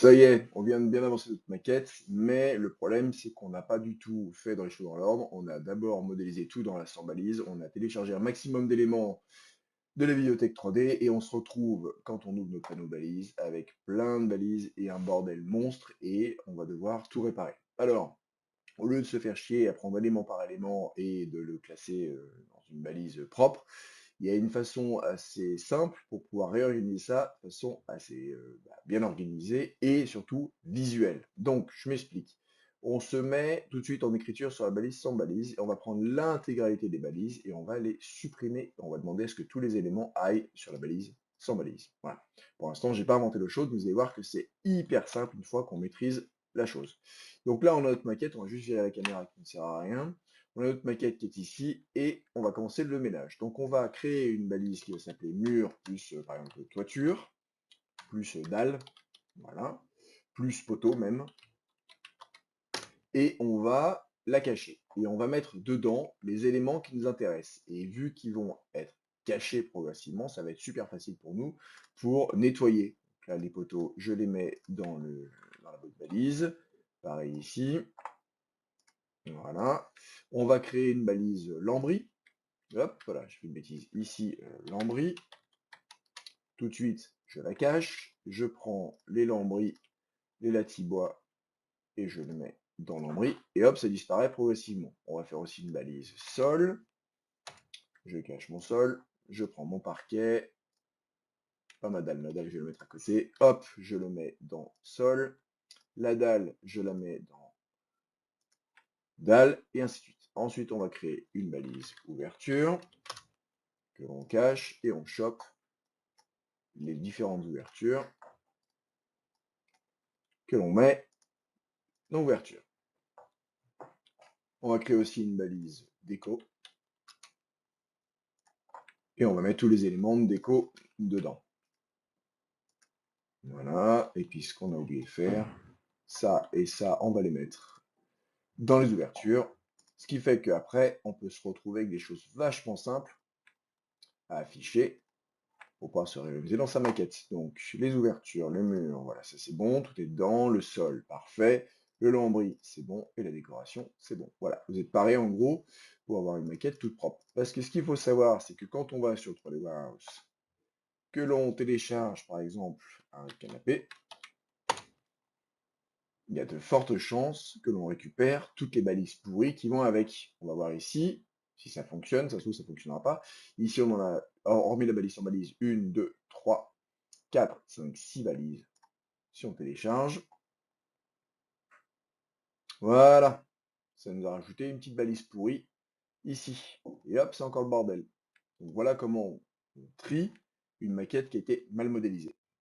Ça y est, on vient de bien avancer notre maquette, mais le problème, c'est qu'on n'a pas du tout fait dans les choses dans l'ordre. On a d'abord modélisé tout dans la sans balise, on a téléchargé un maximum d'éléments de la bibliothèque 3D et on se retrouve, quand on ouvre notre panneau balise, avec plein de balises et un bordel monstre et on va devoir tout réparer. Alors, au lieu de se faire chier à prendre élément par élément et de le classer dans une balise propre, il y a une façon assez simple pour pouvoir réorganiser ça de façon assez bien organisée et surtout visuelle. Donc, je m'explique. On se met tout de suite en écriture sur la balise sans balise et on va prendre l'intégralité des balises et on va les supprimer. On va demander à ce que tous les éléments aillent sur la balise sans balise. Voilà. Pour l'instant, j'ai pas inventé l'eau chaude, vous allez voir que c'est hyper simple une fois qu'on maîtrise la chose. Donc là, on a notre maquette, on va juste virer la caméra qui ne sert à rien. On a notre maquette qui est ici et on va commencer le ménage. Donc on va créer une balise qui va s'appeler mur plus par exemple toiture, plus dalle, voilà, plus poteau même, et on va la cacher. Et on va mettre dedans les éléments qui nous intéressent. Et vu qu'ils vont être cachés progressivement, ça va être super facile pour nous pour nettoyer. Donc là, les poteaux, je les mets dans la boîte balise. Pareil ici. Voilà. On va créer une balise lambris. Hop, voilà, je fais une bêtise. Ici, lambris. Tout de suite, je la cache. Je prends les lambris, les latibois, et je les mets dans lambris. Et hop, ça disparaît progressivement. On va faire aussi une balise sol. Je cache mon sol. Je prends mon parquet. Pas ma dalle, je vais le mettre à côté. Hop, je le mets dans sol. La dalle, je la mets dans dalle, et ainsi de suite. Ensuite, on va créer une balise ouverture que l'on cache et on chope les différentes ouvertures que l'on met dans l'ouverture. On va créer aussi une balise déco et on va mettre tous les éléments de déco dedans. Voilà, et puis ce qu'on a oublié de faire, ça et ça, on va les mettre dans les ouvertures, ce qui fait qu'après, on peut se retrouver avec des choses vachement simples à afficher pour pouvoir se réaliser dans sa maquette. Donc les ouvertures, le mur, voilà, ça c'est bon, tout est dedans, le sol, parfait, le lambris, c'est bon, et la décoration, c'est bon. Voilà, vous êtes paré en gros pour avoir une maquette toute propre. Parce que ce qu'il faut savoir, c'est que quand on va sur 3D Warehouse, que l'on télécharge par exemple un canapé, il y a de fortes chances que l'on récupère toutes les balises pourries qui vont avec. On va voir ici si ça fonctionne, ça se trouve ça ne fonctionnera pas. Ici on en a, hormis la balise sans balise, 1, 2, 3, 4, 5, 6 balises. Si on télécharge, voilà, ça nous a rajouté une petite balise pourrie ici. Et hop, c'est encore le bordel. Donc voilà comment on trie une maquette qui a été mal modélisée.